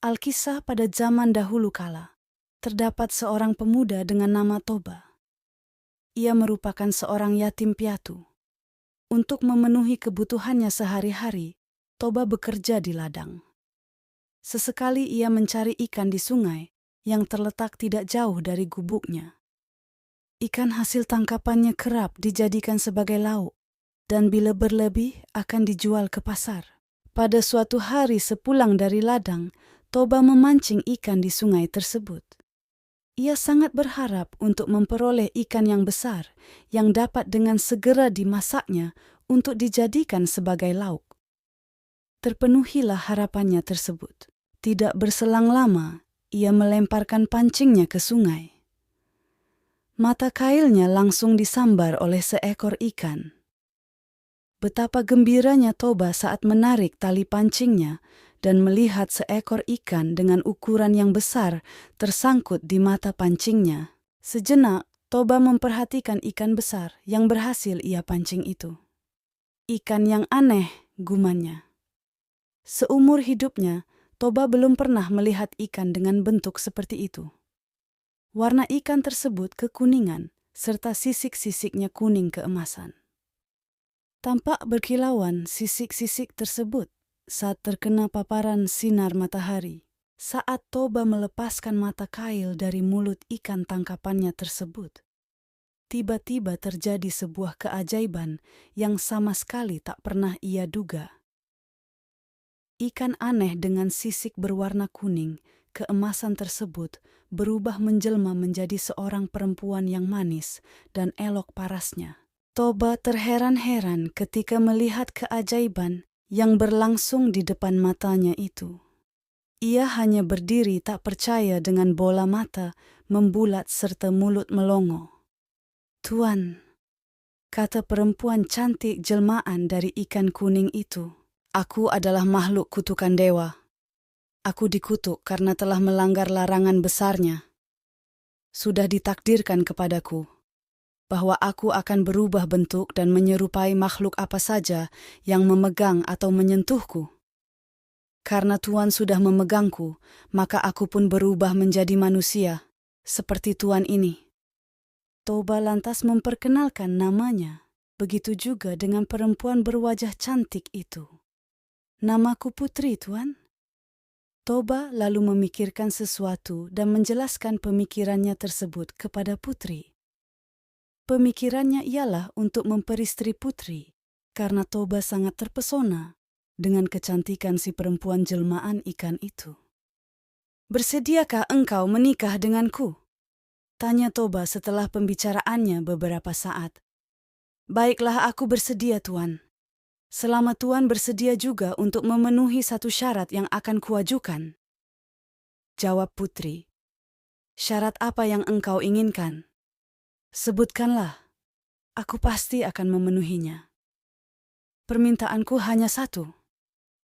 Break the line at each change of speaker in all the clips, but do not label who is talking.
Alkisah pada zaman dahulu kala, terdapat seorang pemuda dengan nama Toba. Ia merupakan seorang yatim piatu. Untuk memenuhi kebutuhannya sehari-hari, Toba bekerja di ladang. Sesekali ia mencari ikan di sungai yang terletak tidak jauh dari gubuknya. Ikan hasil tangkapannya kerap dijadikan sebagai lauk, dan bila berlebih akan dijual ke pasar. Pada suatu hari sepulang dari ladang, Toba memancing ikan di sungai tersebut. Ia sangat berharap untuk memperoleh ikan yang besar yang dapat dengan segera dimasaknya untuk dijadikan sebagai lauk. Terpenuhilah harapannya tersebut. Tidak berselang lama, ia melemparkan pancingnya ke sungai. Mata kailnya langsung disambar oleh seekor ikan. Betapa gembiranya Toba saat menarik tali pancingnya dan melihat seekor ikan dengan ukuran yang besar tersangkut di mata pancingnya. Sejenak, Toba memperhatikan ikan besar yang berhasil ia pancing itu. Ikan yang aneh, gumannya. Seumur hidupnya, Toba belum pernah melihat ikan dengan bentuk seperti itu. Warna ikan tersebut kekuningan, serta sisik-sisiknya kuning keemasan. Tampak berkilauan sisik-sisik tersebut saat terkena paparan sinar matahari. Saat Toba melepaskan mata kail dari mulut ikan tangkapannya tersebut, tiba-tiba terjadi sebuah keajaiban yang sama sekali tak pernah ia duga. Ikan aneh dengan sisik berwarna kuning, keemasan tersebut berubah menjelma menjadi seorang perempuan yang manis dan elok parasnya. Toba terheran-heran ketika melihat keajaiban yang berlangsung di depan matanya itu. Ia hanya berdiri tak percaya dengan bola mata membulat serta mulut melongo. "Tuan," kata perempuan cantik jelmaan dari ikan kuning itu, "aku adalah makhluk kutukan dewa. Aku dikutuk karena telah melanggar larangan besarnya. Sudah ditakdirkan kepadaku bahwa aku akan berubah bentuk dan menyerupai makhluk apa saja yang memegang atau menyentuhku. Karena Tuan sudah memegangku, maka aku pun berubah menjadi manusia, seperti Tuan ini." Toba lantas memperkenalkan namanya, begitu juga dengan perempuan berwajah cantik itu. "Namaku Putri, Tuan." Toba lalu memikirkan sesuatu dan menjelaskan pemikirannya tersebut kepada Putri. Pemikirannya ialah untuk memperistri Putri, karena Toba sangat terpesona dengan kecantikan si perempuan jelmaan ikan itu. "Bersediakah engkau menikah denganku?" tanya Toba setelah pembicaraannya beberapa saat. "Baiklah, aku bersedia, Tuan. Selama Tuan bersedia juga untuk memenuhi satu syarat yang akan kuajukan." Jawab Putri. "Syarat apa yang engkau inginkan? Sebutkanlah, aku pasti akan memenuhinya." "Permintaanku hanya satu.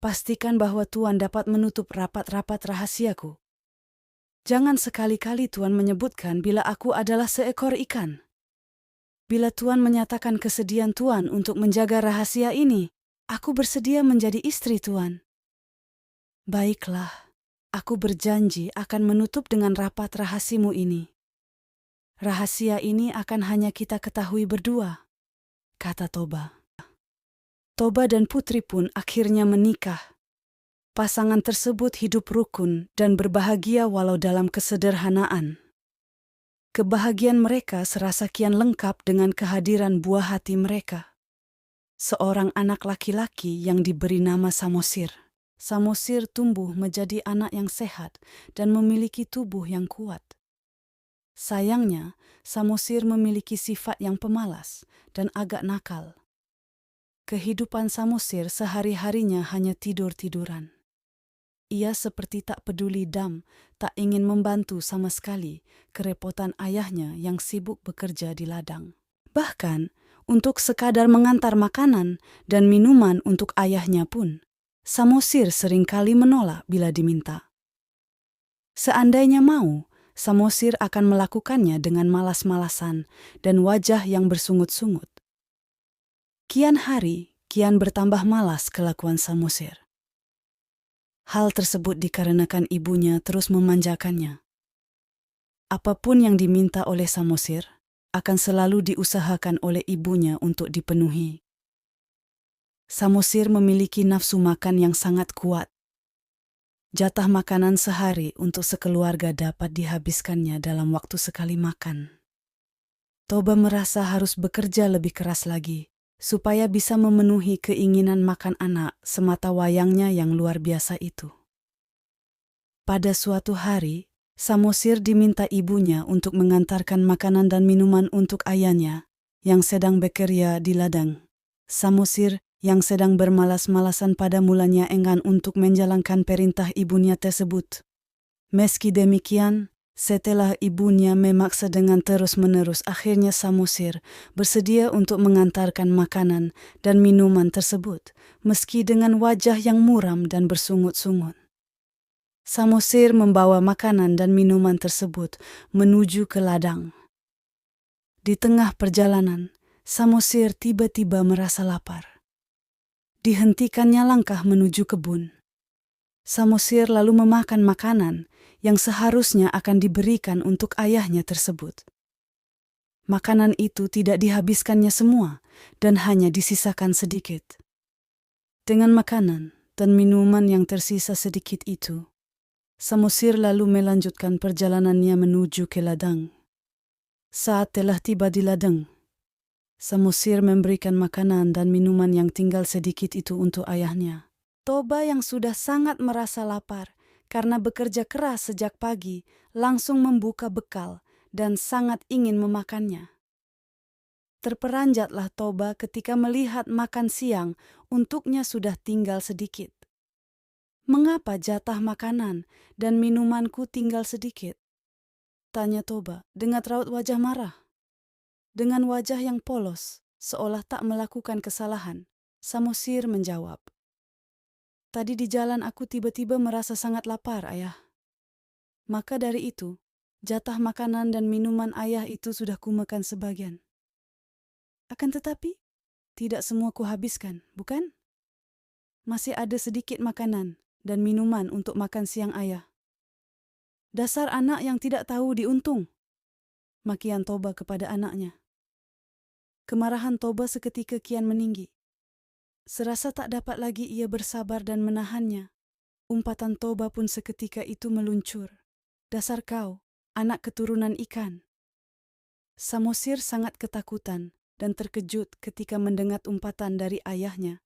Pastikan bahwa Tuan dapat menutup rapat-rapat rahasiaku. Jangan sekali-kali Tuan menyebutkan bila aku adalah seekor ikan. Bila Tuan menyatakan kesediaan Tuan untuk menjaga rahasia ini, aku bersedia menjadi istri Tuan." "Baiklah, aku berjanji akan menutup dengan rapat rahasimu ini. Rahasia ini akan hanya kita ketahui berdua," kata Toba. Toba dan Putri pun akhirnya menikah. Pasangan tersebut hidup rukun dan berbahagia walau dalam kesederhanaan. Kebahagiaan mereka serasa kian lengkap dengan kehadiran buah hati mereka. Seorang anak laki-laki yang diberi nama Samosir. Samosir tumbuh menjadi anak yang sehat dan memiliki tubuh yang kuat. Sayangnya, Samosir memiliki sifat yang pemalas dan agak nakal. Kehidupan Samosir sehari-harinya hanya tidur-tiduran. Ia seperti tak peduli dam, tak ingin membantu sama sekali kerepotan ayahnya yang sibuk bekerja di ladang. Bahkan, untuk sekadar mengantar makanan dan minuman untuk ayahnya pun, Samosir seringkali menolak bila diminta. Seandainya mau, Samosir akan melakukannya dengan malas-malasan dan wajah yang bersungut-sungut. Kian hari, kian bertambah malas kelakuan Samosir. Hal tersebut dikarenakan ibunya terus memanjakannya. Apapun yang diminta oleh Samosir akan selalu diusahakan oleh ibunya untuk dipenuhi. Samosir memiliki nafsu makan yang sangat kuat. Jatah makanan sehari untuk sekeluarga dapat dihabiskannya dalam waktu sekali makan. Toba merasa harus bekerja lebih keras lagi, supaya bisa memenuhi keinginan makan anak semata wayangnya yang luar biasa itu. Pada suatu hari, Samosir diminta ibunya untuk mengantarkan makanan dan minuman untuk ayahnya, yang sedang bekerja di ladang. Samosir yang sedang bermalas-malasan pada mulanya enggan untuk menjalankan perintah ibunya tersebut. Meski demikian, setelah ibunya memaksa dengan terus-menerus, akhirnya Samosir bersedia untuk mengantarkan makanan dan minuman tersebut, meski dengan wajah yang muram dan bersungut-sungut. Samosir membawa makanan dan minuman tersebut menuju ke ladang. Di tengah perjalanan, Samosir tiba-tiba merasa lapar. Dihentikannya langkah menuju kebun. Samosir lalu memakan makanan yang seharusnya akan diberikan untuk ayahnya tersebut. Makanan itu tidak dihabiskannya semua dan hanya disisakan sedikit. Dengan makanan dan minuman yang tersisa sedikit itu, Samosir lalu melanjutkan perjalanannya menuju ke ladang. Saat telah tiba di ladang, Samosir memberikan makanan dan minuman yang tinggal sedikit itu untuk ayahnya. Toba yang sudah sangat merasa lapar karena bekerja keras sejak pagi langsung membuka bekal dan sangat ingin memakannya. Terperanjatlah Toba ketika melihat makan siang untuknya sudah tinggal sedikit. "Mengapa jatah makanan dan minumanku tinggal sedikit?" tanya Toba dengan raut wajah marah. Dengan wajah yang polos, seolah tak melakukan kesalahan, Samosir menjawab, "Tadi di jalan aku tiba-tiba merasa sangat lapar, ayah. Maka dari itu, jatah makanan dan minuman ayah itu sudah kumakan sebagian. Akan tetapi, tidak semua kuhabiskan, bukan? Masih ada sedikit makanan dan minuman untuk makan siang ayah." "Dasar anak yang tidak tahu diuntung," makian Toba kepada anaknya. Kemarahan Toba seketika kian meninggi. Serasa tak dapat lagi ia bersabar dan menahannya. Umpatan Toba pun seketika itu meluncur. "Dasar kau, anak keturunan ikan." Samosir sangat ketakutan dan terkejut ketika mendengar umpatan dari ayahnya.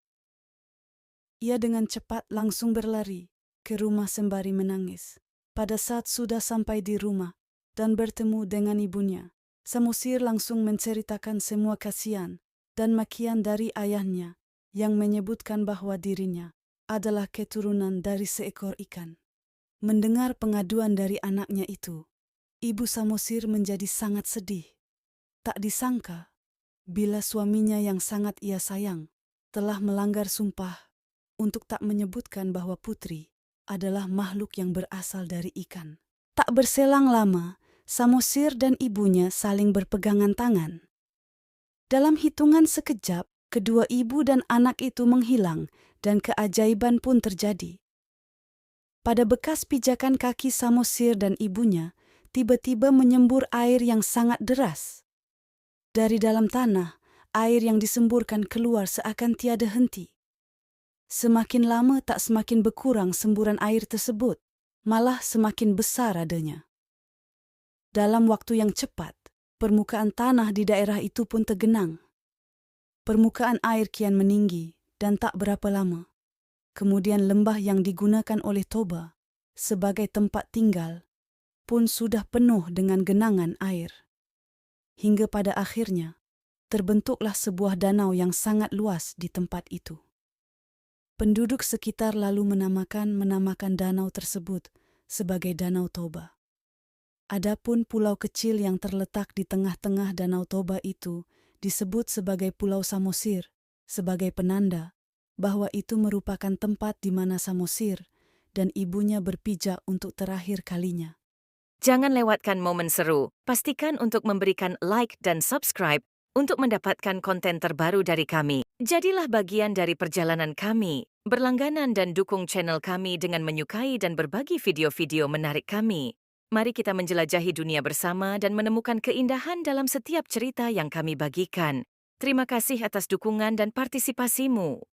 Ia dengan cepat langsung berlari ke rumah sembari menangis. Pada saat sudah sampai di rumah dan bertemu dengan ibunya, Samosir langsung menceritakan semua kasihan dan makian dari ayahnya yang menyebutkan bahwa dirinya adalah keturunan dari seekor ikan. Mendengar pengaduan dari anaknya itu, ibu Samosir menjadi sangat sedih. Tak disangka, bila suaminya yang sangat ia sayang telah melanggar sumpah untuk tak menyebutkan bahwa putri adalah makhluk yang berasal dari ikan. Tak berselang lama, Samosir dan ibunya saling berpegangan tangan. Dalam hitungan sekejap, kedua ibu dan anak itu menghilang dan keajaiban pun terjadi. Pada bekas pijakan kaki Samosir dan ibunya, tiba-tiba menyembur air yang sangat deras. Dari dalam tanah, air yang disemburkan keluar seakan tiada henti. Semakin lama tak semakin berkurang semburan air tersebut, malah semakin besar adanya. Dalam waktu yang cepat, permukaan tanah di daerah itu pun tergenang. Permukaan air kian meninggi dan tak berapa lama, kemudian lembah yang digunakan oleh Toba sebagai tempat tinggal pun sudah penuh dengan genangan air. Hingga pada akhirnya, terbentuklah sebuah danau yang sangat luas di tempat itu. Penduduk sekitar lalu menamakan danau tersebut sebagai Danau Toba. Adapun pulau kecil yang terletak di tengah-tengah Danau Toba itu disebut sebagai Pulau Samosir, sebagai penanda bahwa itu merupakan tempat di mana Samosir dan ibunya berpijak untuk terakhir kalinya.
Jangan lewatkan momen seru. Pastikan untuk memberikan like dan subscribe untuk mendapatkan konten terbaru dari kami. Jadilah bagian dari perjalanan kami. Berlangganan dan dukung channel kami dengan menyukai dan berbagi video-video menarik kami. Mari kita menjelajahi dunia bersama dan menemukan keindahan dalam setiap cerita yang kami bagikan. Terima kasih atas dukungan dan partisipasimu.